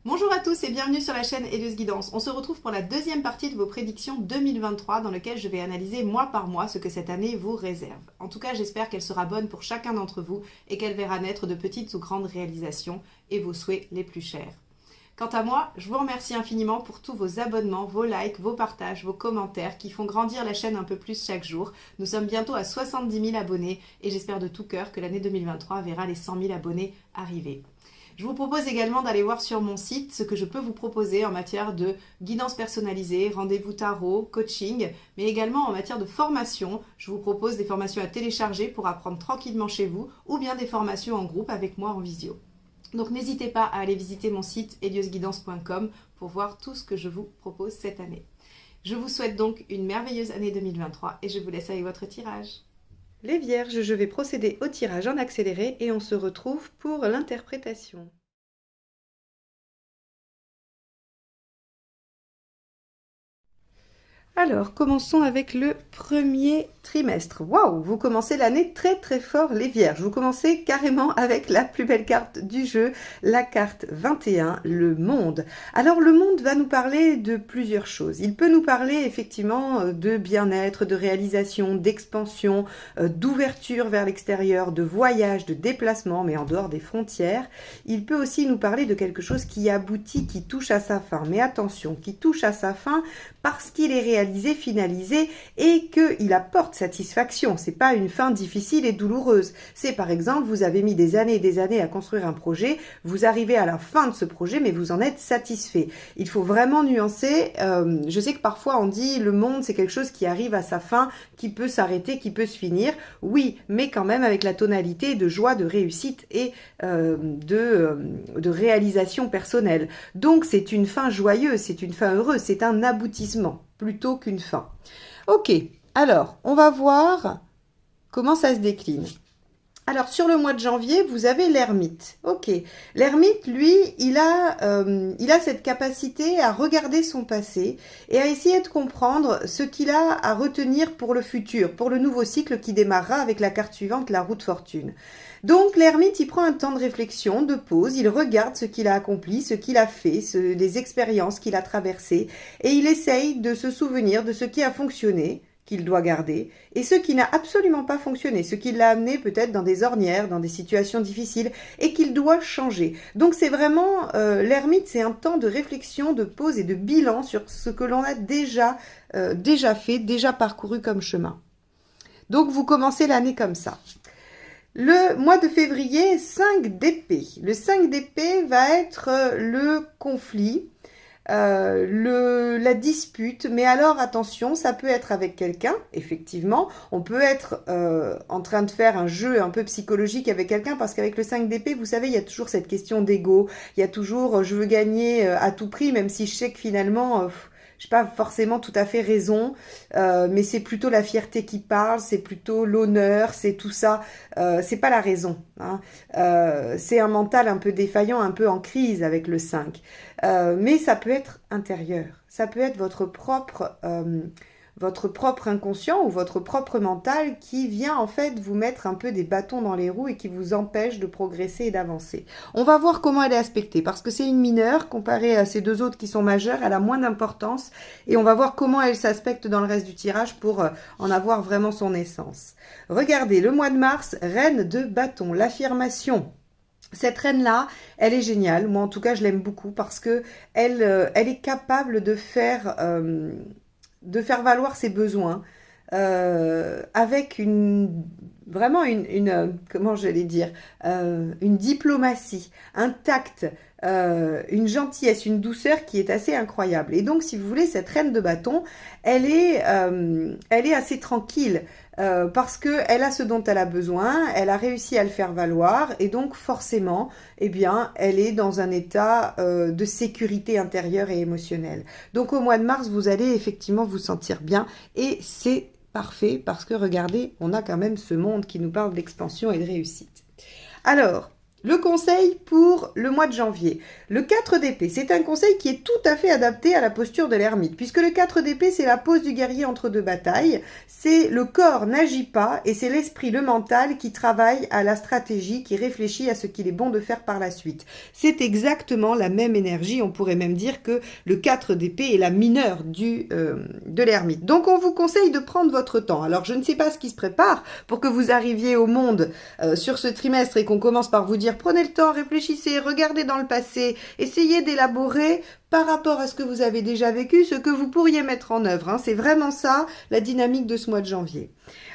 Bonjour à tous et bienvenue sur la chaîne Helios Guidance. On se retrouve pour la deuxième partie de vos prédictions 2023 dans lequel je vais analyser mois par mois ce que cette année vous réserve. En tout cas, j'espère qu'elle sera bonne pour chacun d'entre vous et qu'elle verra naître de petites ou grandes réalisations et vos souhaits les plus chers. Quant à moi, je vous remercie infiniment pour tous vos abonnements, vos likes, vos partages, vos commentaires qui font grandir la chaîne un peu plus chaque jour. Nous sommes bientôt à 70 000 abonnés et j'espère de tout cœur que l'année 2023 verra les 100 000 abonnés arriver. Je vous propose également d'aller voir sur mon site ce que je peux vous proposer en matière de guidance personnalisée, rendez-vous tarot, coaching, mais également en matière de formation. Je vous propose des formations à télécharger pour apprendre tranquillement chez vous ou bien des formations en groupe avec moi en visio. Donc n'hésitez pas à aller visiter mon site heliosguidance.com pour voir tout ce que je vous propose cette année. Je vous souhaite donc une merveilleuse année 2023 et je vous laisse avec votre tirage. Les vierges, je vais procéder au tirage en accéléré et on se retrouve pour l'interprétation. Alors, commençons avec le premier trimestre. Waouh, vous commencez l'année très très fort les vierges. Vous commencez carrément avec la plus belle carte du jeu, la carte 21, le monde. Alors le monde va nous parler de plusieurs choses. Il peut nous parler effectivement de bien-être, de réalisation, d'expansion, d'ouverture vers l'extérieur, de voyage, de déplacement, mais en dehors des frontières. Il peut aussi nous parler de quelque chose qui aboutit, qui touche à sa fin. Mais attention, qui touche à sa fin parce qu'il est réalisé, finalisé et qu'il apporte satisfaction. C'est pas une fin difficile et douloureuse. C'est par exemple, vous avez mis des années et des années à construire un projet, vous arrivez à la fin de ce projet, mais vous en êtes satisfait. Il faut vraiment nuancer. Je sais que parfois on dit le monde c'est quelque chose qui arrive à sa fin, qui peut s'arrêter, qui peut se finir. Oui, mais quand même avec la tonalité de joie, de réussite et de réalisation personnelle. Donc c'est une fin joyeuse, c'est une fin heureuse, c'est un aboutissement plutôt qu'une fin. Ok, alors on va voir comment ça se décline. Alors sur le mois de janvier, vous avez l'ermite. Ok, l'ermite, lui, il a cette capacité à regarder son passé et à essayer de comprendre ce qu'il a à retenir pour le futur, pour le nouveau cycle qui démarrera avec la carte suivante, la roue de fortune. Donc l'ermite, il prend un temps de réflexion, de pause, il regarde ce qu'il a accompli, ce qu'il a fait, les expériences qu'il a traversées, et il essaye de se souvenir de ce qui a fonctionné, qu'il doit garder, et ce qui n'a absolument pas fonctionné, ce qui l'a amené peut-être dans des ornières, dans des situations difficiles, et qu'il doit changer. Donc c'est vraiment, l'ermite, c'est un temps de réflexion, de pause et de bilan sur ce que l'on a déjà fait, déjà parcouru comme chemin. Donc vous commencez l'année comme ça. Le mois de février, 5 d'épée. Le 5 d'épée va être le conflit, la dispute, mais alors attention, ça peut être avec quelqu'un, effectivement, on peut être en train de faire un jeu un peu psychologique avec quelqu'un, parce qu'avec le 5 d'épée, vous savez, il y a toujours cette question d'ego, il y a toujours je veux gagner à tout prix, même si je sais que finalement... j'ai pas forcément tout à fait raison, mais c'est plutôt la fierté qui parle, c'est plutôt l'honneur, c'est tout ça, c'est pas la raison. Hein. C'est un mental un peu défaillant, un peu en crise avec le 5. Mais ça peut être intérieur, ça peut être votre propre inconscient ou votre propre mental qui vient en fait vous mettre un peu des bâtons dans les roues et qui vous empêche de progresser et d'avancer. On va voir comment elle est aspectée parce que c'est une mineure comparée à ces deux autres qui sont majeures, elle a moins d'importance et on va voir comment elle s'aspecte dans le reste du tirage pour en avoir vraiment son essence. Regardez, le mois de mars, reine de bâton, l'affirmation. Cette reine-là, elle est géniale. Moi, en tout cas, je l'aime beaucoup parce que elle est capable de faire valoir ses besoins avec vraiment une comment j'allais dire, une diplomatie, un tact, une gentillesse, une douceur qui est assez incroyable. Et donc, si vous voulez, cette reine de bâton, elle est assez tranquille. Parce qu'elle a ce dont elle a besoin, elle a réussi à le faire valoir et donc forcément, eh bien, elle est dans un état de sécurité intérieure et émotionnelle. Donc au mois de mars, vous allez effectivement vous sentir bien et c'est parfait parce que regardez, on a quand même ce monde qui nous parle d'expansion et de réussite. Alors, Le conseil pour le mois de janvier. Le 4 d'épée, c'est un conseil qui est tout à fait adapté à la posture de l'ermite, puisque le 4 d'épée, c'est la pose du guerrier entre deux batailles. C'est le corps n'agit pas et c'est l'esprit, le mental qui travaille à la stratégie, qui réfléchit à ce qu'il est bon de faire par la suite. C'est exactement la même énergie, on pourrait même dire que le 4 d'épée est la mineure de l'ermite. Donc on vous conseille de prendre votre temps. Alors je ne sais pas ce qui se prépare pour que vous arriviez au monde sur ce trimestre et qu'on commence par vous dire prenez le temps, réfléchissez, regardez dans le passé, essayez d'élaborer par rapport à ce que vous avez déjà vécu, ce que vous pourriez mettre en œuvre. Hein. C'est vraiment ça, la dynamique de ce mois de janvier.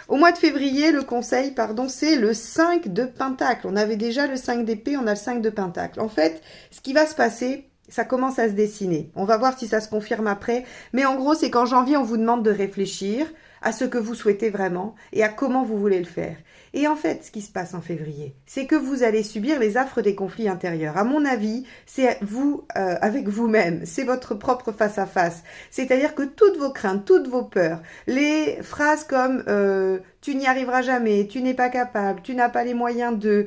Au mois de février, le conseil, c'est le 5 de Pentacle. On avait déjà le 5 d'épée, on a le 5 de Pentacle. En fait, ce qui va se passer, ça commence à se dessiner. On va voir si ça se confirme après. Mais en gros, c'est qu'en janvier, on vous demande de réfléchir à ce que vous souhaitez vraiment et à comment vous voulez le faire. Et en fait, ce qui se passe en février, c'est que vous allez subir les affres des conflits intérieurs. À mon avis, c'est vous avec vous-même, c'est votre propre face-à-face. C'est-à-dire que toutes vos craintes, toutes vos peurs, les phrases comme tu n'y arriveras jamais, tu n'es pas capable, tu n'as pas les moyens de...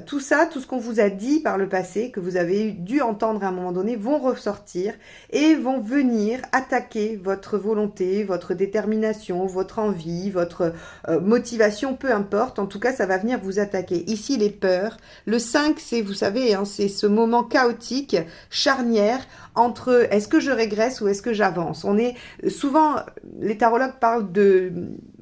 tout ça, tout ce qu'on vous a dit par le passé, que vous avez dû entendre à un moment donné, vont ressortir et vont venir attaquer votre volonté, votre détermination, votre envie, votre motivation, peu importe. En tout cas, ça va venir vous attaquer. Ici, les peurs. Le 5, c'est, vous savez, hein, c'est ce moment chaotique, charnière, entre est-ce que je régresse ou est-ce que j'avance. On est souvent, les tarologues parlent de...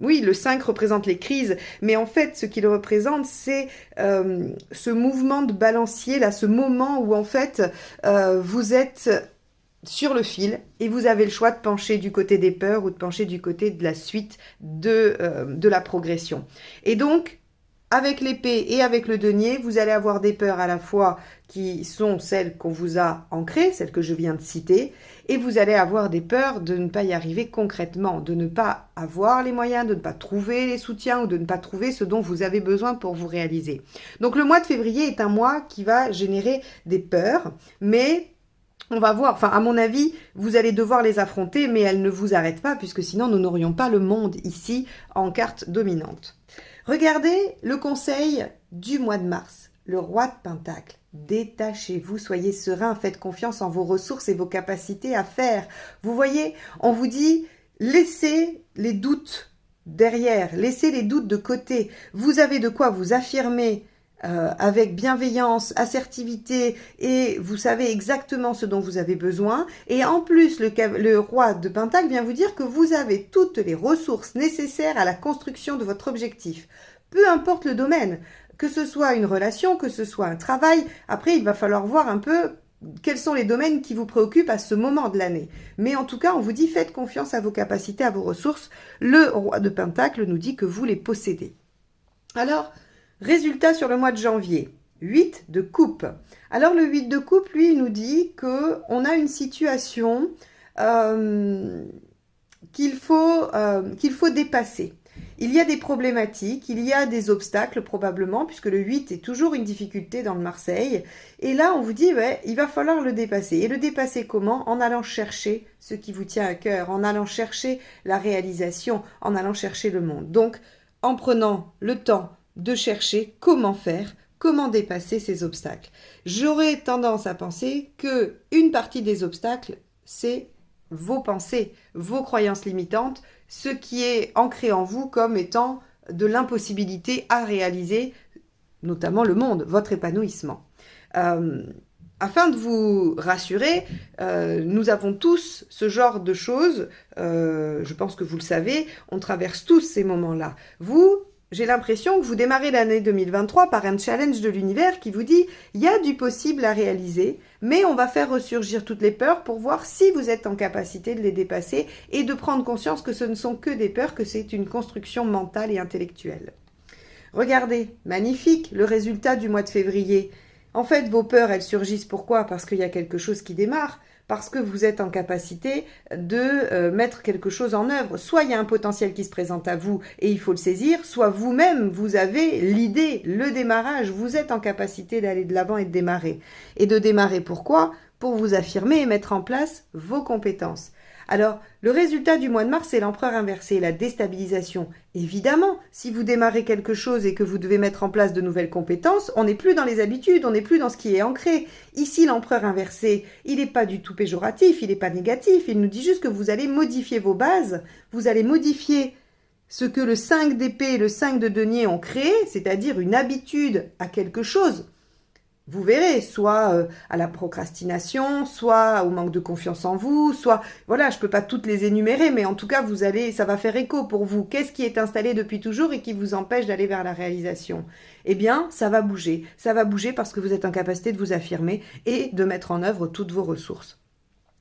Oui, le 5 représente les crises, mais en fait, ce qu'il représente, c'est ce mouvement de balancier, là, ce moment où, en fait, vous êtes sur le fil et vous avez le choix de pencher du côté des peurs ou de pencher du côté de la suite de la progression. Et donc, avec l'épée et avec le denier, vous allez avoir des peurs à la fois qui sont celles qu'on vous a ancrées, celles que je viens de citer, et vous allez avoir des peurs de ne pas y arriver concrètement, de ne pas avoir les moyens, de ne pas trouver les soutiens ou de ne pas trouver ce dont vous avez besoin pour vous réaliser. Donc le mois de février est un mois qui va générer des peurs, mais on va voir, enfin à mon avis, vous allez devoir les affronter, mais elles ne vous arrêtent pas, puisque sinon nous n'aurions pas le monde ici en carte dominante. Regardez le conseil du mois de mars, le roi de Pentacle. Détachez-vous, soyez serein, faites confiance en vos ressources et vos capacités à faire. Vous voyez, on vous dit, laissez les doutes derrière, laissez les doutes de côté. Vous avez de quoi vous affirmer avec bienveillance, assertivité, et vous savez exactement ce dont vous avez besoin. Et en plus, le roi de Pentacle vient vous dire que vous avez toutes les ressources nécessaires à la construction de votre objectif. Peu importe le domaine, que ce soit une relation, que ce soit un travail, après il va falloir voir un peu quels sont les domaines qui vous préoccupent à ce moment de l'année. Mais en tout cas, on vous dit faites confiance à vos capacités, à vos ressources. Le roi de Pentacle nous dit que vous les possédez. Alors, résultat sur le mois de janvier, 8 de coupe. Alors le 8 de coupe, lui, il nous dit qu'on a une situation qu'il faut dépasser. Il y a des problématiques, il y a des obstacles probablement, puisque le 8 est toujours une difficulté dans le Marseille. Et là, on vous dit, ouais, il va falloir le dépasser. Et le dépasser comment? En allant chercher ce qui vous tient à cœur, en allant chercher la réalisation, en allant chercher le monde. Donc, en prenant le temps de chercher comment faire, comment dépasser ces obstacles. J'aurais tendance à penser que une partie des obstacles, c'est vos pensées, vos croyances limitantes, ce qui est ancré en vous comme étant de l'impossibilité à réaliser, notamment le monde, votre épanouissement. Afin de vous rassurer, nous avons tous ce genre de choses, je pense que vous le savez, on traverse tous ces moments-là. J'ai l'impression que vous démarrez l'année 2023 par un challenge de l'univers qui vous dit il y a du possible à réaliser, mais on va faire ressurgir toutes les peurs pour voir si vous êtes en capacité de les dépasser et de prendre conscience que ce ne sont que des peurs, que c'est une construction mentale et intellectuelle. Regardez, magnifique, le résultat du mois de février. En fait, vos peurs, elles surgissent pourquoi? Parce qu'il y a quelque chose qui démarre. Parce que vous êtes en capacité de mettre quelque chose en œuvre. Soit il y a un potentiel qui se présente à vous et il faut le saisir, soit vous-même, vous avez l'idée, le démarrage, vous êtes en capacité d'aller de l'avant et de démarrer. Et de démarrer pourquoi? Pour vous affirmer et mettre en place vos compétences. Alors, le résultat du mois de mars, c'est l'empereur inversé, la déstabilisation. Évidemment, si vous démarrez quelque chose et que vous devez mettre en place de nouvelles compétences, on n'est plus dans les habitudes, on n'est plus dans ce qui est ancré. Ici, l'empereur inversé, il n'est pas du tout péjoratif, il n'est pas négatif, il nous dit juste que vous allez modifier vos bases, vous allez modifier ce que le 5 d'épée et le 5 de denier ont créé, c'est-à-dire une habitude à quelque chose. Vous verrez, soit à la procrastination, soit au manque de confiance en vous, soit, voilà, je ne peux pas toutes les énumérer, mais en tout cas, ça va faire écho pour vous. Qu'est-ce qui est installé depuis toujours et qui vous empêche d'aller vers la réalisation? Eh bien, ça va bouger. Ça va bouger parce que vous êtes en capacité de vous affirmer et de mettre en œuvre toutes vos ressources.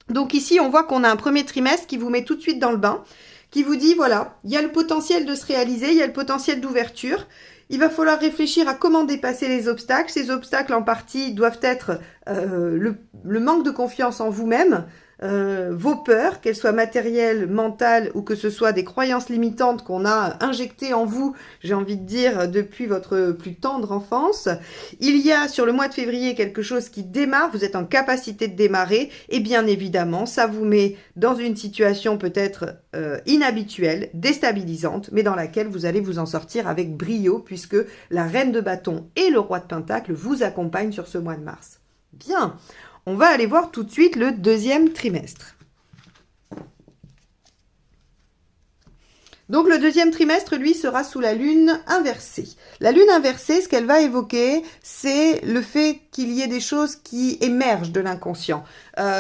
Donc ici, on voit qu'on a un premier trimestre qui vous met tout de suite dans le bain, qui vous dit, voilà, il y a le potentiel de se réaliser, il y a le potentiel d'ouverture. Il va falloir réfléchir à comment dépasser les obstacles. Ces obstacles, en partie, doivent être le manque de confiance en vous-même, vos peurs, qu'elles soient matérielles, mentales ou que ce soit des croyances limitantes qu'on a injectées en vous, j'ai envie de dire, depuis votre plus tendre enfance. Il y a sur le mois de février quelque chose qui démarre, vous êtes en capacité de démarrer et bien évidemment, ça vous met dans une situation peut-être inhabituelle, déstabilisante, mais dans laquelle vous allez vous en sortir avec brio puisque la reine de bâton et le roi de pentacle vous accompagnent sur ce mois de mars. Bien. On va aller voir tout de suite le deuxième trimestre. Donc le deuxième trimestre, lui, sera sous la lune inversée. La lune inversée, ce qu'elle va évoquer, c'est le fait qu'il y ait des choses qui émergent de l'inconscient,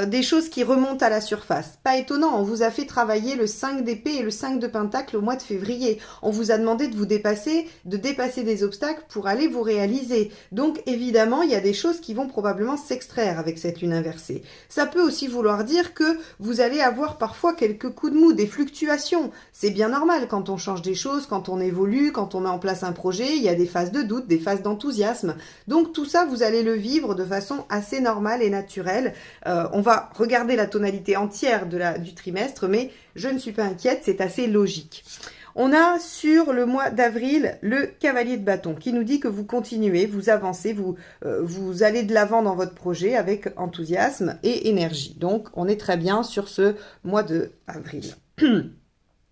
des choses qui remontent à la surface. Pas étonnant, on vous a fait travailler le 5 d'épée et le 5 de pentacle au mois de février. On vous a demandé de vous dépasser, de dépasser des obstacles pour aller vous réaliser. Donc évidemment, il y a des choses qui vont probablement s'extraire avec cette lune inversée. Ça peut aussi vouloir dire que vous allez avoir parfois quelques coups de mou, des fluctuations. C'est bien normal quand on change des choses, quand on évolue, quand on met en place un projet, il y a des phases de doute, des phases d'enthousiasme. Donc tout ça, vous allez le vivre de façon assez normale et naturelle. On va regarder la tonalité entière du trimestre, mais je ne suis pas inquiète, c'est assez logique. On a sur le mois d'avril le cavalier de bâton qui nous dit que vous continuez, vous avancez, vous allez de l'avant dans votre projet avec enthousiasme et énergie. Donc on est très bien sur ce mois d'avril.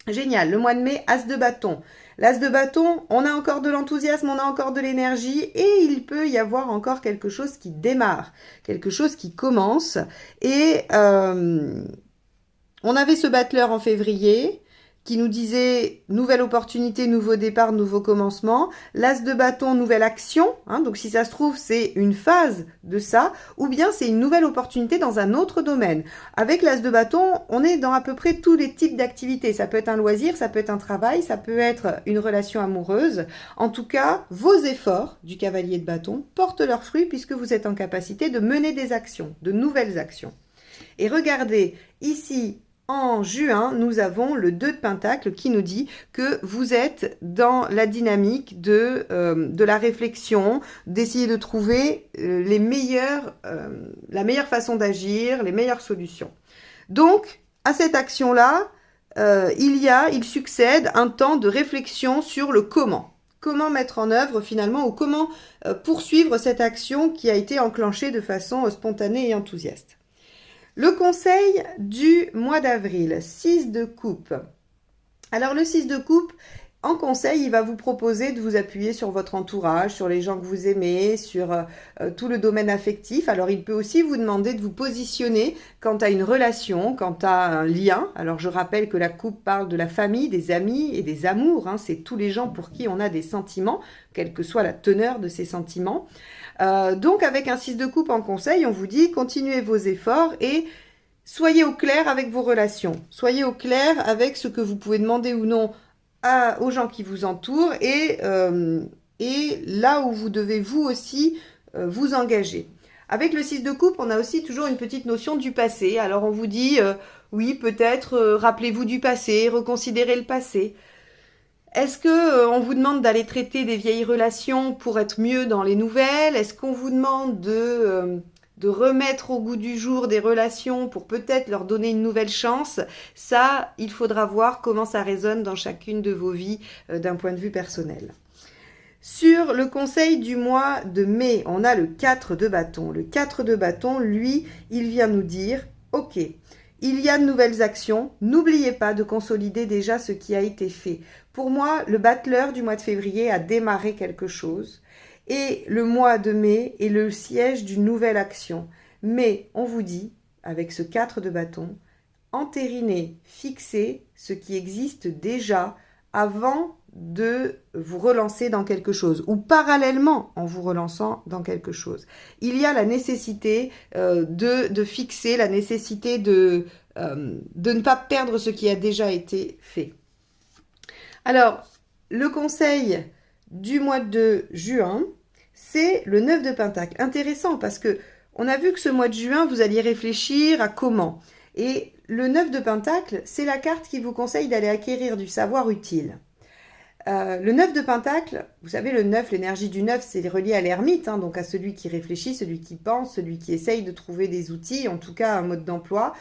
Génial, le mois de mai, as de bâton. L'as de bâton, on a encore de l'enthousiasme, on a encore de l'énergie et il peut y avoir encore quelque chose qui démarre, quelque chose qui commence. Et on avait ce battleur en février qui nous disait nouvelle opportunité, nouveau départ, nouveau commencement. L'as de bâton, nouvelle action. Donc si ça se trouve, c'est une phase de ça, ou bien c'est une nouvelle opportunité dans un autre domaine. Avec l'as de bâton, on est dans à peu près tous les types d'activités. Ça peut être un loisir, ça peut être un travail, ça peut être une relation amoureuse. En tout cas, vos efforts du cavalier de bâton portent leurs fruits puisque vous êtes en capacité de mener des actions, de nouvelles actions. Et regardez, ici, en juin, nous avons le 2 de pentacle qui nous dit que vous êtes dans la dynamique de la réflexion, d'essayer de trouver la meilleure façon d'agir, les meilleures solutions. Donc, à cette action-là, il succède un temps de réflexion sur le comment. Comment mettre en œuvre finalement ou comment poursuivre cette action qui a été enclenchée de façon spontanée et enthousiaste. Le conseil du mois d'avril, 6 de coupe. Alors le 6 de coupe, en conseil, il va vous proposer de vous appuyer sur votre entourage, sur les gens que vous aimez, sur tout le domaine affectif. Alors il peut aussi vous demander de vous positionner quant à une relation, quant à un lien. Alors je rappelle que la coupe parle de la famille, des amis et des amours. C'est tous les gens pour qui on a des sentiments, quelle que soit la teneur de ces sentiments. Donc avec un 6 de coupe en conseil, on vous dit continuez vos efforts et soyez au clair avec vos relations. Soyez au clair avec ce que vous pouvez demander ou non aux gens qui vous entourent et là où vous devez vous aussi vous engager. Avec le 6 de coupe, on a aussi toujours une petite notion du passé. Alors on vous dit, oui peut-être rappelez-vous du passé, reconsidérez le passé. Est-ce qu'on vous demande d'aller traiter des vieilles relations pour être mieux dans les nouvelles? Est-ce qu'on vous demande de remettre au goût du jour des relations pour peut-être leur donner une nouvelle chance? Ça, il faudra voir comment ça résonne dans chacune de vos vies d'un point de vue personnel. Sur le conseil du mois de mai, on a le 4 de bâton. Le 4 de bâton, lui, il vient nous dire, ok, il y a de nouvelles actions. N'oubliez pas de consolider déjà ce qui a été fait. Pour moi, le battleur du mois de février a démarré quelque chose. Et le mois de mai est le siège d'une nouvelle action. Mais on vous dit, avec ce 4 de bâton, entériner, fixer ce qui existe déjà avant de vous relancer dans quelque chose ou parallèlement en vous relançant dans quelque chose. Il y a la nécessité de fixer, la nécessité de ne pas perdre ce qui a déjà été fait. Alors, le conseil du mois de juin, c'est le 9 de Pentacle. Intéressant parce que on a vu que ce mois de juin, vous alliez réfléchir à comment. Et le 9 de Pentacle, c'est la carte qui vous conseille d'aller acquérir du savoir utile. Le 9 de Pentacle, vous savez, le 9, l'énergie du 9, c'est relié à l'ermite, hein, donc à celui qui réfléchit, celui qui pense, celui qui essaye de trouver des outils, en tout cas un mode d'emploi.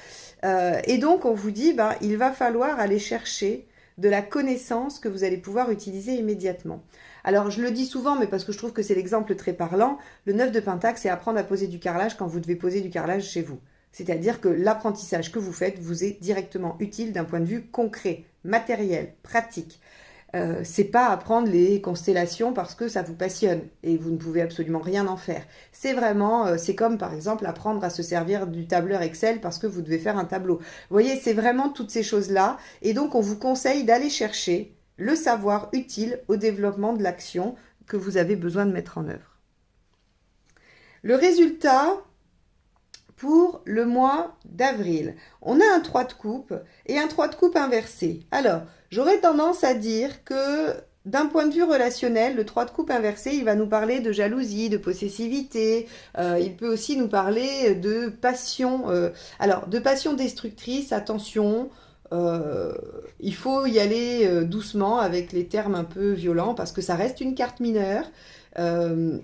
Et donc, on vous dit, il va falloir aller chercher de la connaissance que vous allez pouvoir utiliser immédiatement. Alors, je le dis souvent, mais parce que je trouve que c'est l'exemple très parlant, le 9 de Pentacle, c'est apprendre à poser du carrelage quand vous devez poser du carrelage chez vous. C'est-à-dire que l'apprentissage que vous faites vous est directement utile d'un point de vue concret, matériel, pratique. C'est pas apprendre les constellations parce que ça vous passionne et vous ne pouvez absolument rien en faire. C'est vraiment, c'est comme par exemple apprendre à se servir du tableur Excel parce que vous devez faire un tableau. Vous voyez, c'est vraiment toutes ces choses-là. Et donc, on vous conseille d'aller chercher le savoir utile au développement de l'action que vous avez besoin de mettre en œuvre. Le résultat pour le mois d'avril. On a un 3 de coupe et un 3 de coupe inversé. Alors, j'aurais tendance à dire que d'un point de vue relationnel, le 3 de coupe inversé, il va nous parler de jalousie, de possessivité. Il peut aussi nous parler de passion. Alors, de passion destructrice, attention. Il faut y aller doucement avec les termes un peu violents parce que ça reste une carte mineure.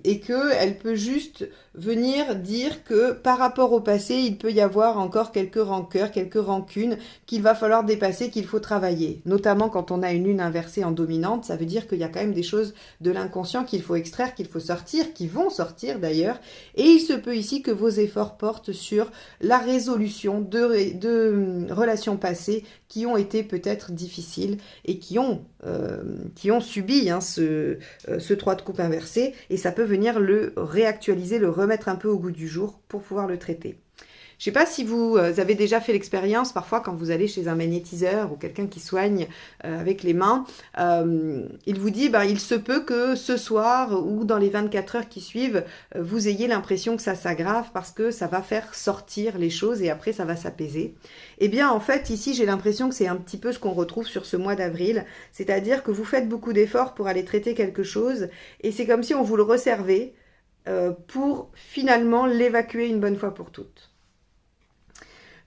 Et qu'elle peut juste venir dire que par rapport au passé, il peut y avoir encore quelques rancœurs, quelques rancunes qu'il va falloir dépasser, qu'il faut travailler. Notamment quand on a une lune inversée en dominante, ça veut dire qu'il y a quand même des choses de l'inconscient qu'il faut extraire, qu'il faut sortir, qui vont sortir d'ailleurs. Et il se peut ici que vos efforts portent sur la résolution de relations passées qui ont été peut-être difficiles et qui ont subi ce 3 de coupe inversé, et ça peut venir le réactualiser, le remettre un peu au goût du jour pour pouvoir le traiter. Je ne sais pas si vous avez déjà fait l'expérience, parfois quand vous allez chez un magnétiseur ou quelqu'un qui soigne avec les mains, il vous dit, il se peut que ce soir ou dans les 24 heures qui suivent, vous ayez l'impression que ça s'aggrave parce que ça va faire sortir les choses et après ça va s'apaiser. Eh bien en fait ici j'ai l'impression que c'est un petit peu ce qu'on retrouve sur ce mois d'avril, c'est-à-dire que vous faites beaucoup d'efforts pour aller traiter quelque chose et c'est comme si on vous le resservait pour finalement l'évacuer une bonne fois pour toutes.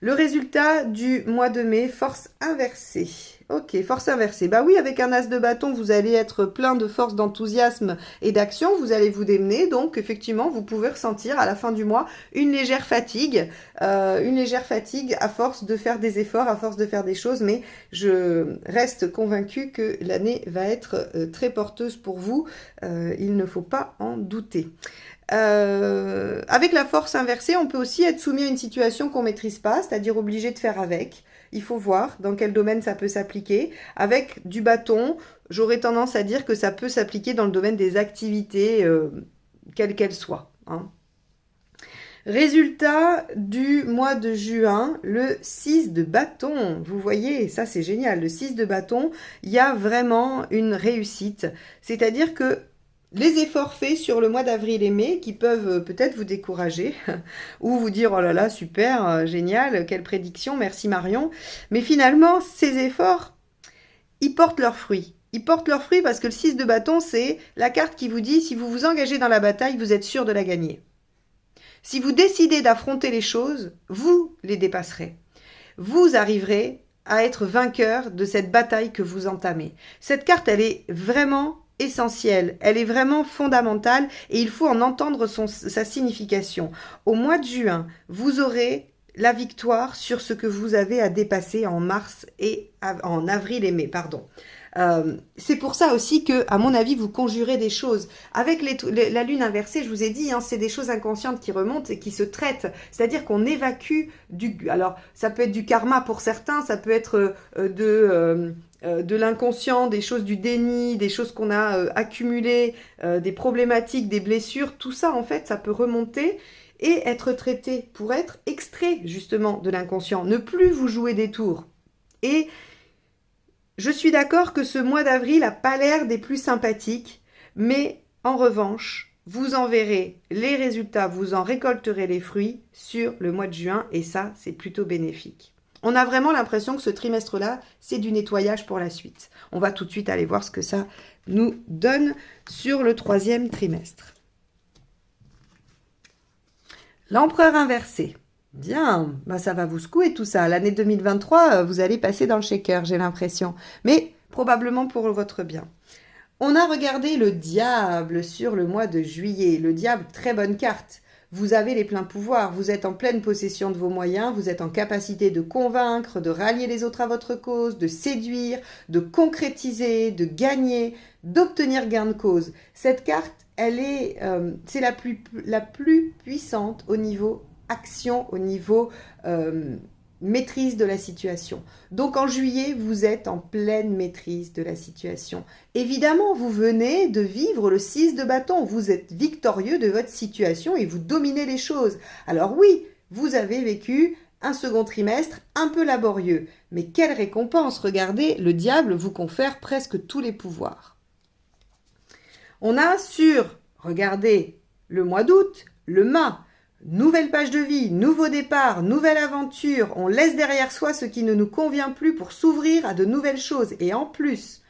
Le résultat du mois de mai, force inversée. Ok, force inversée. Bah oui, avec un as de bâton, vous allez être plein de force, d'enthousiasme et d'action. Vous allez vous démener. Donc, effectivement, vous pouvez ressentir à la fin du mois une légère fatigue. À force de faire des efforts, à force de faire des choses. Mais je reste convaincue que l'année va être très porteuse pour vous. Il ne faut pas en douter. Avec la force inversée, on peut aussi être soumis à une situation qu'on ne maîtrise pas, c'est-à-dire obligé de faire avec. Il faut voir dans quel domaine ça peut s'appliquer. Avec du bâton, j'aurais tendance à dire que ça peut s'appliquer dans le domaine des activités, quelles qu'elles soient. Hein. Résultat du mois de juin, le 6 de bâton. Vous voyez, ça c'est génial. Le 6 de bâton, il y a vraiment une réussite. C'est-à-dire que les efforts faits sur le mois d'avril et mai qui peuvent peut-être vous décourager ou vous dire « Oh là là, super, génial, quelle prédiction, merci Marion ». Mais finalement, ces efforts, ils portent leurs fruits. Ils portent leurs fruits parce que le 6 de bâton, c'est la carte qui vous dit « Si vous vous engagez dans la bataille, vous êtes sûr de la gagner ». Si vous décidez d'affronter les choses, vous les dépasserez. Vous arriverez à être vainqueur de cette bataille que vous entamez. Cette carte, elle est vraiment essentielle, elle est vraiment fondamentale et il faut en entendre sa signification. Au mois de juin, vous aurez la victoire sur ce que vous avez à dépasser en mars et en avril et mai, pardon. C'est pour ça aussi que, à mon avis, vous conjurez des choses. Avec la lune inversée, je vous ai dit, hein, c'est des choses inconscientes qui remontent et qui se traitent. C'est-à-dire qu'on évacue alors, ça peut être du karma pour certains, ça peut être de l'inconscient, des choses du déni, des choses qu'on a accumulées, des problématiques, des blessures. Tout ça, en fait, ça peut remonter et être traité pour être extrait, justement, de l'inconscient. Ne plus vous jouer des tours. Et je suis d'accord que ce mois d'avril n'a pas l'air des plus sympathiques, mais en revanche, vous en verrez les résultats, vous en récolterez les fruits sur le mois de juin, et ça, c'est plutôt bénéfique. On a vraiment l'impression que ce trimestre-là, c'est du nettoyage pour la suite. On va tout de suite aller voir ce que ça nous donne sur le 3e trimestre. L'empereur inversé. Bien, ça va vous secouer tout ça. L'année 2023, vous allez passer dans le shaker, j'ai l'impression. Mais probablement pour votre bien. On a regardé le diable sur le mois de juillet. Le diable, très bonne carte. Vous avez les pleins pouvoirs, vous êtes en pleine possession de vos moyens, vous êtes en capacité de convaincre, de rallier les autres à votre cause, de séduire, de concrétiser, de gagner, d'obtenir gain de cause. Cette carte, c'est la plus puissante au niveau action, au niveau maîtrise de la situation. Donc en juillet, vous êtes en pleine maîtrise de la situation. Évidemment, vous venez de vivre le 6 de bâton, vous êtes victorieux de votre situation et vous dominez les choses. Alors oui, vous avez vécu un second trimestre un peu laborieux, mais quelle récompense! Regardez, le diable vous confère presque tous les pouvoirs. On a regardez, le mois d'août, le mât. Nouvelle page de vie, nouveau départ, nouvelle aventure, on laisse derrière soi ce qui ne nous convient plus pour s'ouvrir à de nouvelles choses. Et en plus,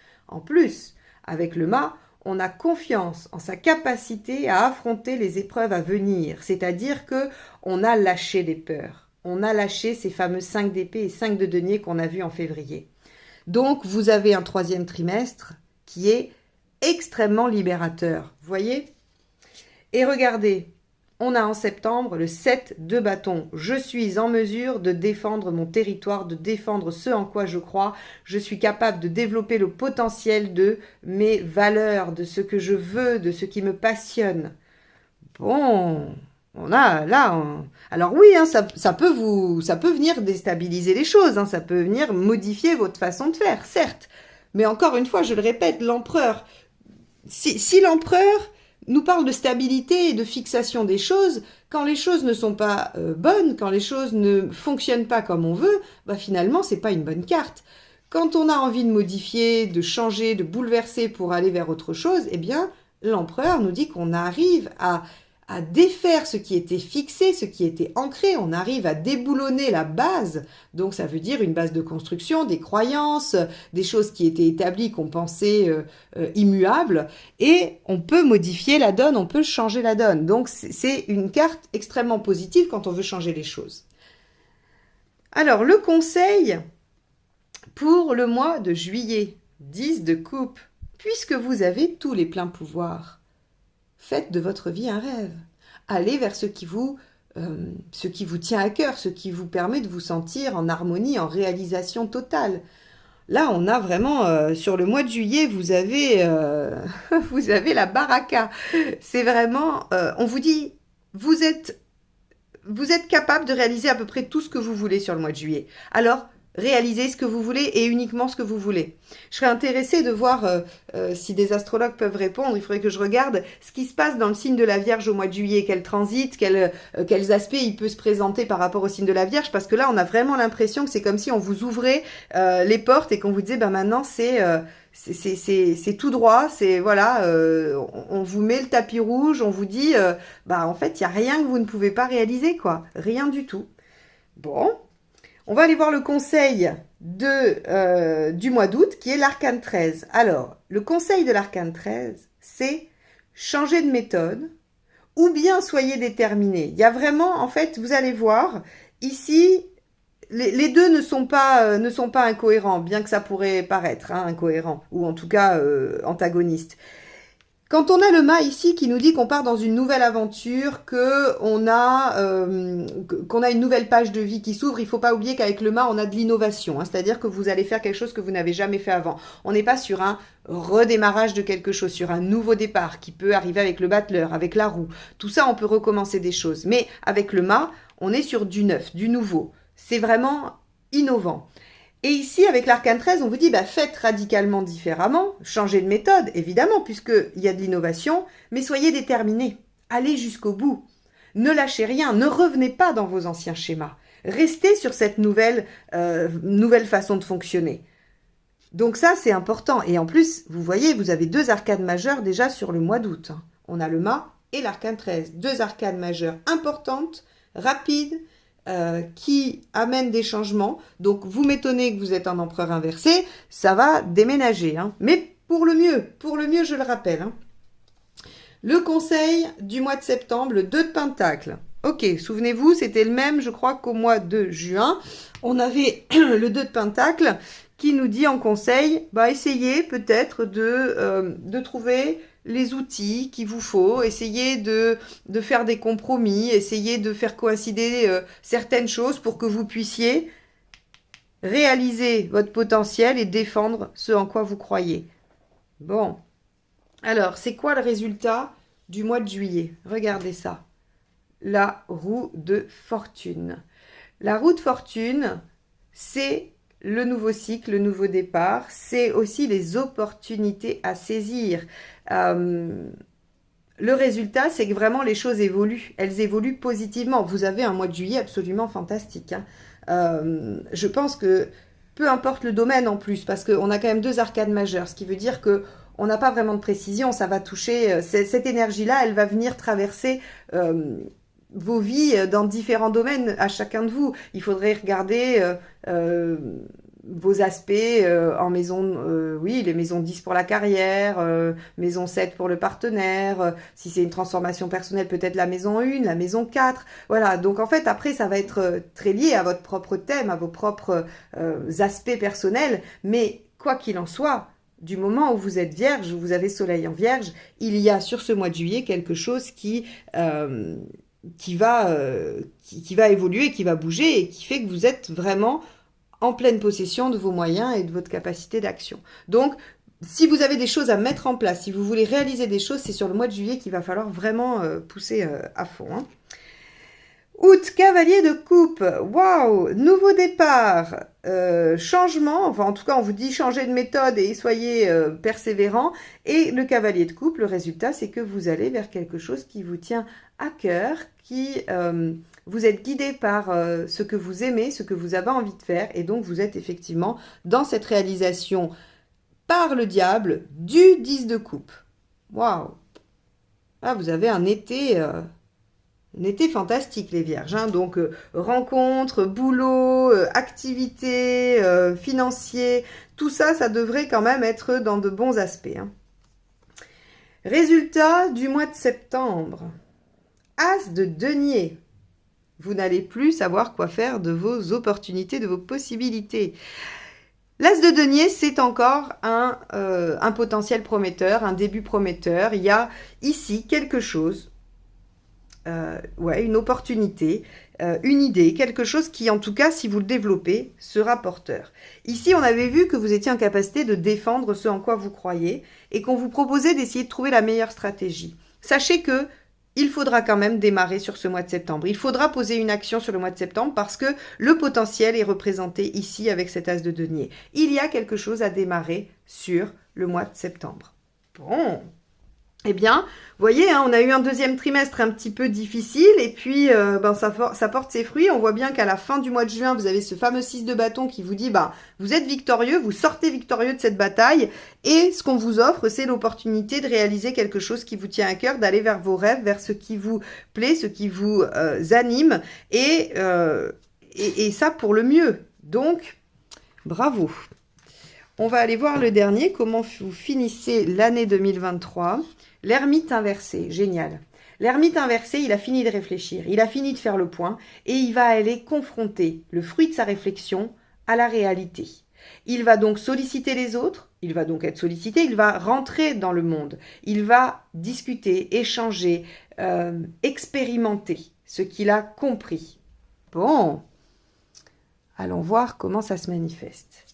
avec le mât, on a confiance en sa capacité à affronter les épreuves à venir. C'est-à-dire que on a lâché les peurs. On a lâché ces fameux 5 d'épée et 5 de denier qu'on a vus en février. Donc, vous avez un 3e trimestre qui est extrêmement libérateur. Vous voyez ? Et regardez, on a en septembre le 7 de bâton. Je suis en mesure de défendre mon territoire, de défendre ce en quoi je crois. Je suis capable de développer le potentiel de mes valeurs, de ce que je veux, de ce qui me passionne. Bon, on a là... Alors oui, hein, ça peut venir déstabiliser les choses, hein, ça peut venir modifier votre façon de faire, certes. Mais encore une fois, je le répète, l'empereur... Si l'empereur nous parle de stabilité et de fixation des choses, quand les choses ne sont pas bonnes, quand les choses ne fonctionnent pas comme on veut, finalement, c'est pas une bonne carte. Quand on a envie de modifier, de changer, de bouleverser pour aller vers autre chose, eh bien, l'empereur nous dit qu'on arrive à défaire ce qui était fixé, ce qui était ancré, on arrive à déboulonner la base, donc ça veut dire une base de construction, des croyances, des choses qui étaient établies, qu'on pensait immuables, et on peut modifier la donne, on peut changer la donne. Donc c'est une carte extrêmement positive quand on veut changer les choses. Alors, le conseil pour le mois de juillet, 10 de coupe, puisque vous avez tous les pleins pouvoirs. Faites de votre vie un rêve. Allez vers ce qui vous tient à cœur, ce qui vous permet de vous sentir en harmonie, en réalisation totale. Là, on a vraiment, sur le mois de juillet, vous avez la baraka. C'est vraiment, on vous dit, vous êtes capable de réaliser à peu près tout ce que vous voulez sur le mois de juillet. Alors, réalisez ce que vous voulez et uniquement ce que vous voulez. Je serais intéressée de voir si des astrologues peuvent répondre. Il faudrait que je regarde ce qui se passe dans le signe de la Vierge au mois de juillet, quel transit, quels aspects il peut se présenter par rapport au signe de la Vierge, parce que là, on a vraiment l'impression que c'est comme si on vous ouvrait les portes et qu'on vous disait, maintenant, c'est tout droit, c'est voilà, on vous met le tapis rouge, on vous dit, en fait, il n'y a rien que vous ne pouvez pas réaliser, quoi. Rien du tout. Bon. On va aller voir le conseil du mois d'août, qui est l'arcane 13. Alors, le conseil de l'arcane 13, c'est changer de méthode, ou bien soyez déterminé. Il y a vraiment, en fait, vous allez voir, ici, les deux ne sont pas incohérents, bien que ça pourrait paraître incohérent, ou en tout cas antagoniste. Quand on a le mât ici qui nous dit qu'on part dans une nouvelle aventure, qu'on a une nouvelle page de vie qui s'ouvre, il ne faut pas oublier qu'avec le mât, on a de l'innovation. Hein, c'est-à-dire que vous allez faire quelque chose que vous n'avez jamais fait avant. On n'est pas sur un redémarrage de quelque chose, sur un nouveau départ qui peut arriver avec le battleur, avec la roue. Tout ça, on peut recommencer des choses. Mais avec le mât, on est sur du neuf, du nouveau. C'est vraiment innovant. Et ici, avec l'arcane 13, on vous dit, faites radicalement différemment, changez de méthode, évidemment, puisqu'il y a de l'innovation, mais soyez déterminés, allez jusqu'au bout. Ne lâchez rien, ne revenez pas dans vos anciens schémas. Restez sur cette nouvelle façon de fonctionner. Donc ça, c'est important. Et en plus, vous voyez, vous avez 2 arcanes majeures déjà sur le mois d'août. On a le mât et l'arcane 13. 2 arcanes majeures importantes, rapides, qui amène des changements. Donc, vous m'étonnez que vous êtes un empereur inversé, ça va déménager. Hein. Mais pour le mieux, je le rappelle. Hein. Le conseil du mois de septembre, le 2 de Pentacle. Ok, souvenez-vous, c'était le même, je crois, qu'au mois de juin. On avait le 2 de Pentacle qui nous dit en conseil, essayez peut-être de trouver les outils qu'il vous faut, essayez de faire des compromis, essayez de faire coïncider certaines choses pour que vous puissiez réaliser votre potentiel et défendre ce en quoi vous croyez. Bon, alors, c'est quoi le résultat du mois de juillet? Regardez ça. La roue de fortune. La roue de fortune, c'est le nouveau cycle, le nouveau départ, c'est aussi les opportunités à saisir. Le résultat, c'est que vraiment les choses évoluent. Elles évoluent positivement. Vous avez un mois de juillet absolument fantastique. Hein. Je pense que peu importe le domaine en plus, parce qu'on a quand même 2 arcanes majeures, ce qui veut dire que on n'a pas vraiment de précision. Ça va toucher, cette énergie-là, elle va venir traverser vos vies dans différents domaines à chacun de vous. Il faudrait regarder vos aspects en maison, oui, les maisons 10 pour la carrière, maison 7 pour le partenaire, si c'est une transformation personnelle, peut-être la maison 1, la maison 4. Voilà, donc en fait, après, ça va être très lié à votre propre thème, à vos propres aspects personnels, mais quoi qu'il en soit, du moment où vous êtes vierge, où vous avez soleil en vierge, il y a sur ce mois de juillet quelque chose qui va évoluer, qui va bouger et qui fait que vous êtes vraiment en pleine possession de vos moyens et de votre capacité d'action. Donc, si vous avez des choses à mettre en place, si vous voulez réaliser des choses, c'est sur le mois de juillet qu'il va falloir vraiment pousser à fond. Hein. Août, cavalier de coupe, waouh, nouveau départ, changement, enfin en tout cas on vous dit changer de méthode et soyez persévérant. Et le cavalier de coupe, le résultat c'est que vous allez vers quelque chose qui vous tient à cœur, qui vous êtes guidé par ce que vous aimez, ce que vous avez envie de faire. Et donc vous êtes effectivement dans cette réalisation par le diable du 10 de coupe. Waouh, ah, vous avez un été fantastique, les vierges. Hein. Donc, rencontres, boulot, activités, financiers, tout ça, ça devrait quand même être dans de bons aspects. Hein. Résultat du mois de septembre. As de denier. Vous n'allez plus savoir quoi faire de vos opportunités, de vos possibilités. L'as de denier, c'est encore un potentiel prometteur, un début prometteur. Il y a ici quelque chose, une opportunité, une idée, quelque chose qui, en tout cas, si vous le développez, sera porteur. Ici, on avait vu que vous étiez en capacité de défendre ce en quoi vous croyez et qu'on vous proposait d'essayer de trouver la meilleure stratégie. Sachez que il faudra quand même démarrer sur ce mois de septembre. Il faudra poser une action sur le mois de septembre parce que le potentiel est représenté ici avec cet as de denier. Il y a quelque chose à démarrer sur le mois de septembre. Bon, eh bien, vous voyez, hein, on a eu un deuxième trimestre un petit peu difficile et puis ça porte ses fruits. On voit bien qu'à la fin du mois de juin, vous avez ce fameux 6 de bâton qui vous dit vous êtes victorieux, vous sortez victorieux de cette bataille et ce qu'on vous offre, c'est l'opportunité de réaliser quelque chose qui vous tient à cœur, d'aller vers vos rêves, vers ce qui vous plaît, ce qui vous anime et ça pour le mieux. Donc, bravo. On va aller voir le dernier, comment vous finissez l'année 2023. L'ermite inversé, génial. L'ermite inversé, il a fini de réfléchir, il a fini de faire le point et il va aller confronter le fruit de sa réflexion à la réalité. Il va donc solliciter les autres, il va donc être sollicité, il va rentrer dans le monde, il va discuter, échanger, expérimenter ce qu'il a compris. Bon, allons voir comment ça se manifeste.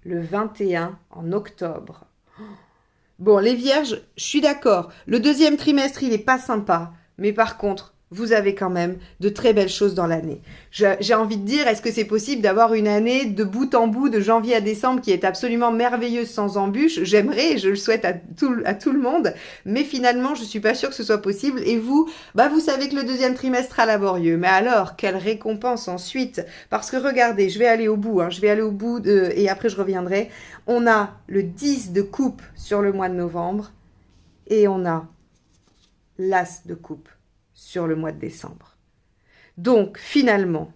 Le 21 en octobre. Bon, les vierges, je suis d'accord. Le deuxième trimestre, il n'est pas sympa. Mais par contre, vous avez quand même de très belles choses dans l'année. J'ai envie de dire, est-ce que c'est possible d'avoir une année de bout en bout, de janvier à décembre, qui est absolument merveilleuse sans embûches? J'aimerais et je le souhaite à tout le monde. Mais finalement, je ne suis pas sûre que ce soit possible. Et vous, vous savez que le deuxième trimestre sera laborieux. Mais alors, quelle récompense ensuite? Parce que regardez, je vais aller au bout. Je vais aller au bout et après je reviendrai. On a le 10 de coupe sur le mois de novembre. Et on a l'as de coupe sur le mois de décembre. Donc, finalement,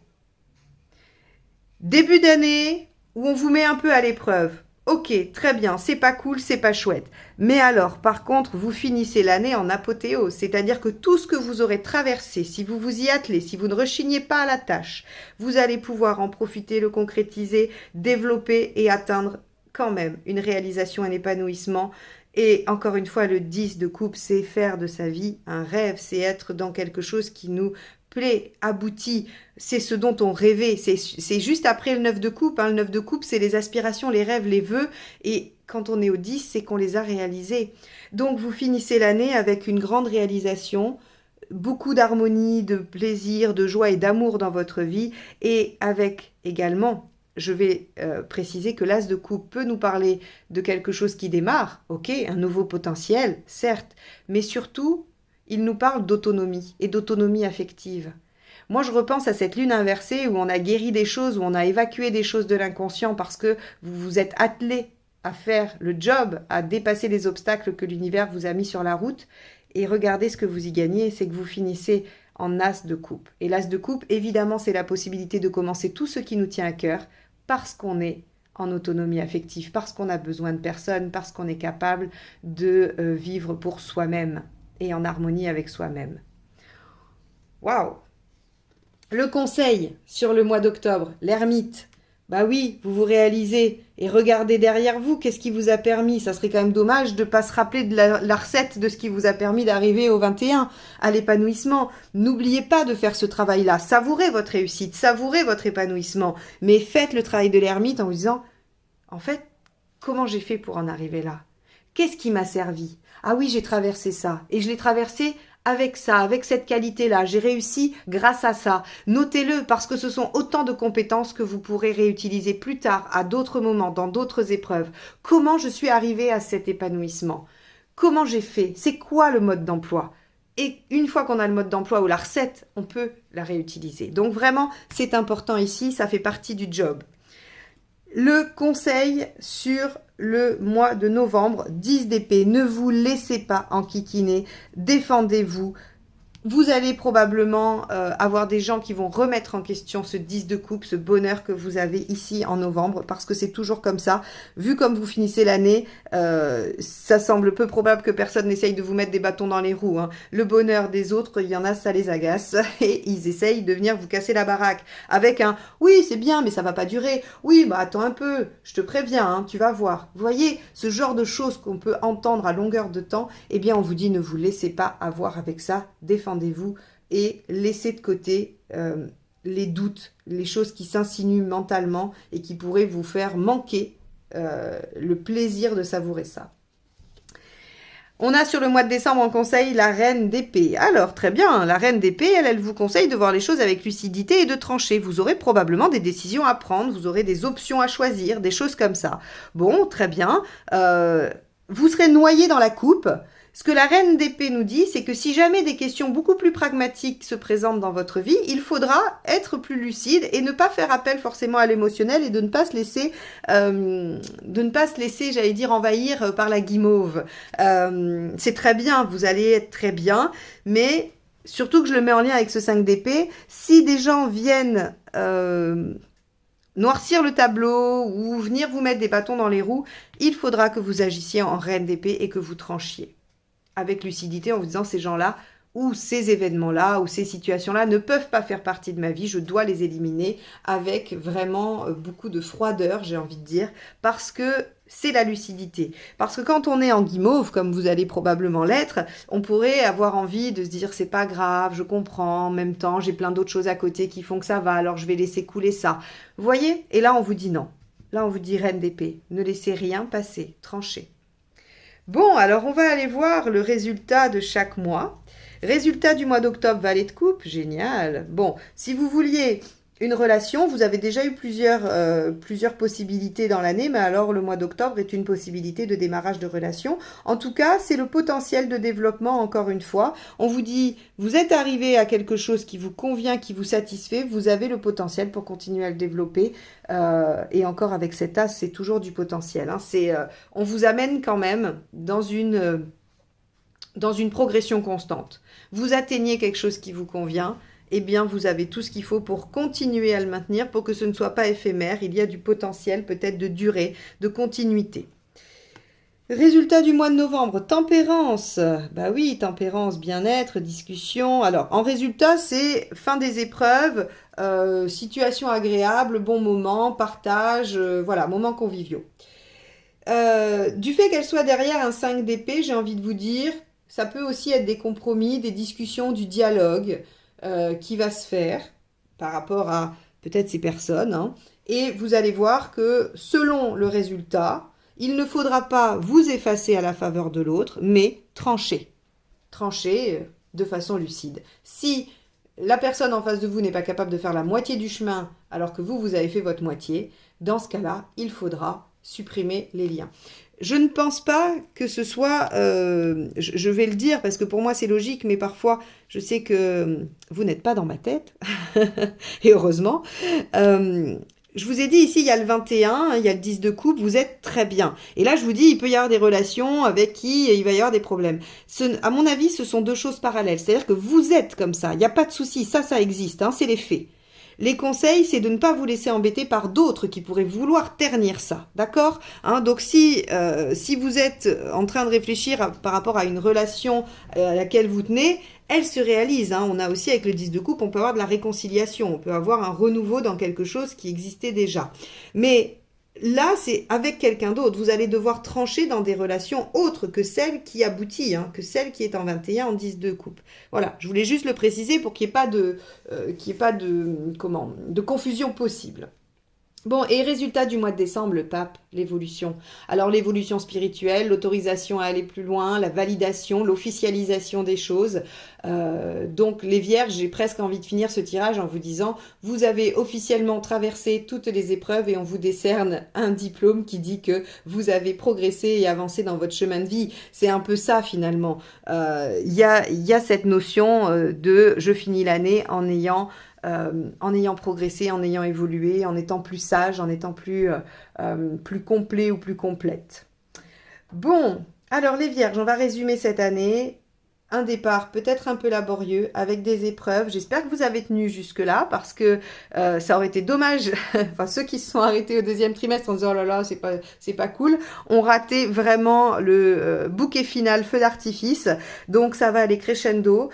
début d'année où on vous met un peu à l'épreuve. Ok, très bien, c'est pas cool, c'est pas chouette. Mais alors, par contre, vous finissez l'année en apothéose, c'est-à-dire que tout ce que vous aurez traversé, si vous vous y attelez, si vous ne rechignez pas à la tâche, vous allez pouvoir en profiter, le concrétiser, développer et atteindre quand même une réalisation, un épanouissement. Et encore une fois, le 10 de coupe, c'est faire de sa vie un rêve, c'est être dans quelque chose qui nous plaît, abouti, c'est ce dont on rêvait, c'est juste après le 9 de coupe, le 9 de coupe, c'est les aspirations, les rêves, les vœux, et quand on est au 10, c'est qu'on les a réalisés. Donc vous finissez l'année avec une grande réalisation, beaucoup d'harmonie, de plaisir, de joie et d'amour dans votre vie, et avec également... Je vais préciser que l'as de coupe peut nous parler de quelque chose qui démarre, ok, un nouveau potentiel, certes, mais surtout, il nous parle d'autonomie et d'autonomie affective. Moi, je repense à cette lune inversée où on a guéri des choses, où on a évacué des choses de l'inconscient parce que vous vous êtes attelé à faire le job, à dépasser les obstacles que l'univers vous a mis sur la route. Et regardez ce que vous y gagnez, c'est que vous finissez en as de coupe. Et l'as de coupe, évidemment, c'est la possibilité de commencer tout ce qui nous tient à cœur parce qu'on est en autonomie affective, parce qu'on a besoin de personne, parce qu'on est capable de vivre pour soi-même et en harmonie avec soi-même. Waouh! Le conseil sur le mois d'octobre, l'ermite. Bah oui, vous vous réalisez et regardez derrière vous, qu'est-ce qui vous a permis? Ça serait quand même dommage de ne pas se rappeler de la recette de ce qui vous a permis d'arriver au 21, à l'épanouissement. N'oubliez pas de faire ce travail-là. Savourez votre réussite, savourez votre épanouissement. Mais faites le travail de l'ermite en vous disant, en fait, comment j'ai fait pour en arriver là? Qu'est-ce qui m'a servi? Ah oui, j'ai traversé ça. Et je l'ai traversé avec ça, avec cette qualité-là. J'ai réussi grâce à ça. Notez-le parce que ce sont autant de compétences que vous pourrez réutiliser plus tard, à d'autres moments, dans d'autres épreuves. Comment je suis arrivée à cet épanouissement? Comment j'ai fait? C'est quoi le mode d'emploi? Et une fois qu'on a le mode d'emploi ou la recette, on peut la réutiliser. Donc vraiment, c'est important ici, ça fait partie du job. Le conseil sur le mois de novembre, 10 d'épée, ne vous laissez pas enquiquiner, défendez-vous. Vous allez probablement avoir des gens qui vont remettre en question ce 10 de coupe, ce bonheur que vous avez ici en novembre, parce que c'est toujours comme ça. Vu comme vous finissez l'année, ça semble peu probable que personne n'essaye de vous mettre des bâtons dans les roues. Le bonheur des autres, il y en a, ça les agace, et ils essayent de venir vous casser la baraque. Avec un « oui, c'est bien, mais ça va pas durer. Oui, attends un peu, je te préviens, tu vas voir. » Vous voyez, ce genre de choses qu'on peut entendre à longueur de temps, eh bien, on vous dit ne vous laissez pas avoir avec ça, défendez-vous et laissez de côté les doutes, les choses qui s'insinuent mentalement et qui pourraient vous faire manquer le plaisir de savourer ça. On a sur le mois de décembre en conseil la reine d'épée. Alors, très bien, la reine d'épée, elle vous conseille de voir les choses avec lucidité et de trancher. Vous aurez probablement des décisions à prendre, vous aurez des options à choisir, des choses comme ça. Bon, très bien. Vous serez noyé dans la coupe. Ce que la reine d'épée nous dit, c'est que si jamais des questions beaucoup plus pragmatiques se présentent dans votre vie, il faudra être plus lucide et ne pas faire appel forcément à l'émotionnel et de ne pas se laisser, j'allais dire, envahir par la guimauve. C'est très bien, vous allez être très bien, mais surtout que je le mets en lien avec ce 5 d'épée, si des gens viennent noircir le tableau ou venir vous mettre des bâtons dans les roues, il faudra que vous agissiez en reine d'épée et que vous tranchiez avec lucidité en vous disant ces gens-là, où ces événements-là, ou ces situations-là ne peuvent pas faire partie de ma vie, je dois les éliminer avec vraiment beaucoup de froideur, j'ai envie de dire, parce que c'est la lucidité. Parce que quand on est en guimauve, comme vous allez probablement l'être, on pourrait avoir envie de se dire c'est pas grave, je comprends, en même temps j'ai plein d'autres choses à côté qui font que ça va, alors je vais laisser couler ça. Vous voyez? Et là on vous dit non. Là on vous dit reine d'épée, ne laissez rien passer, tranchez. Bon, alors on va aller voir le résultat de chaque mois. Résultat du mois d'octobre, valet de coupe, génial. Bon, si vous vouliez une relation, vous avez déjà eu plusieurs possibilités dans l'année, mais alors le mois d'octobre est une possibilité de démarrage de relation. En tout cas, c'est le potentiel de développement, encore une fois. On vous dit, vous êtes arrivé à quelque chose qui vous convient, qui vous satisfait, vous avez le potentiel pour continuer à le développer. Et encore avec cet as, c'est toujours du potentiel. Hein. On vous amène quand même dans une progression constante. Vous atteignez quelque chose qui vous convient, eh bien vous avez tout ce qu'il faut pour continuer à le maintenir, pour que ce ne soit pas éphémère. Il y a du potentiel peut-être de durée, de continuité. Résultat du mois de novembre, tempérance. Bah oui, tempérance, bien-être, discussion. Alors, en résultat, c'est fin des épreuves, situation agréable, bon moment, partage, voilà, moments conviviaux. Du fait qu'elle soit derrière un 5 d'épée, j'ai envie de vous dire, ça peut aussi être des compromis, des discussions, du dialogue qui va se faire par rapport à peut-être ces personnes. Hein. Et vous allez voir que selon le résultat, il ne faudra pas vous effacer à la faveur de l'autre, mais trancher. Trancher de façon lucide. Si la personne en face de vous n'est pas capable de faire la moitié du chemin alors que vous avez fait votre moitié, dans ce cas-là, il faudra supprimer les liens. Je ne pense pas que ce soit, je vais le dire parce que pour moi c'est logique, mais parfois je sais que vous n'êtes pas dans ma tête, et heureusement. Je vous ai dit ici, il y a le 21, il y a le 10 de coupe, vous êtes très bien. Et là, je vous dis, il peut y avoir des relations avec qui il va y avoir des problèmes. À mon avis, ce sont deux choses parallèles. C'est-à-dire que vous êtes comme ça, il n'y a pas de souci, ça existe, hein, c'est les faits. Les conseils, c'est de ne pas vous laisser embêter par d'autres qui pourraient vouloir ternir ça, d'accord, hein? Donc si vous êtes en train de réfléchir par rapport à une relation à laquelle vous tenez, elle se réalise. Hein. On a aussi avec le 10 de coupe, on peut avoir de la réconciliation, on peut avoir un renouveau dans quelque chose qui existait déjà. Mais là, c'est avec quelqu'un d'autre. Vous allez devoir trancher dans des relations autres que celle qui aboutit, hein, que celle qui est en 21, en 10 de coupe. Voilà, je voulais juste le préciser pour qu'il n'y ait pas de confusion possible. Bon, et résultat du mois de décembre, le pape, l'évolution. Alors l'évolution spirituelle, l'autorisation à aller plus loin, la validation, l'officialisation des choses. Donc les vierges, j'ai presque envie de finir ce tirage en vous disant, vous avez officiellement traversé toutes les épreuves et on vous décerne un diplôme qui dit que vous avez progressé et avancé dans votre chemin de vie. C'est un peu ça finalement. Il y a cette notion de je finis l'année en ayant progressé, en ayant évolué, en étant plus sage, en étant plus complet ou plus complète. Bon, alors les vierges, on va résumer cette année. Un départ peut-être un peu laborieux avec des épreuves. J'espère que vous avez tenu jusque-là parce que ça aurait été dommage. Enfin, ceux qui se sont arrêtés au deuxième trimestre en disant oh là là, c'est pas cool, ont raté vraiment le bouquet final feu d'artifice. Donc ça va aller crescendo.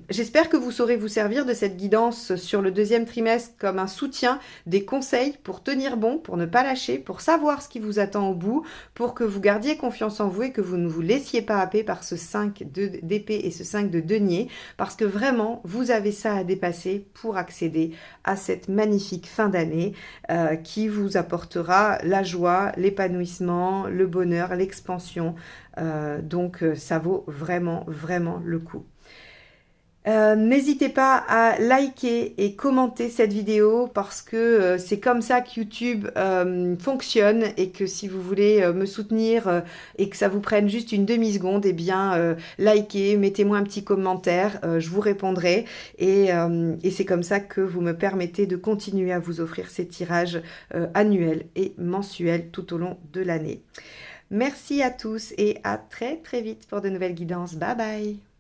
J'espère que vous saurez vous servir de cette guidance sur le deuxième trimestre comme un soutien, des conseils pour tenir bon, pour ne pas lâcher, pour savoir ce qui vous attend au bout, pour que vous gardiez confiance en vous et que vous ne vous laissiez pas happer par ce 5 d'épée et ce 5 de denier, parce que vraiment, vous avez ça à dépasser pour accéder à cette magnifique fin d'année qui vous apportera la joie, l'épanouissement, le bonheur, l'expansion. Donc, ça vaut vraiment, vraiment le coup. N'hésitez pas à liker et commenter cette vidéo parce que c'est comme ça que YouTube fonctionne et que si vous voulez me soutenir et que ça vous prenne juste une demi-seconde, eh bien likez, mettez-moi un petit commentaire, je vous répondrai et c'est comme ça que vous me permettez de continuer à vous offrir ces tirages annuels et mensuels tout au long de l'année. Merci à tous et à très très vite pour de nouvelles guidances. Bye bye!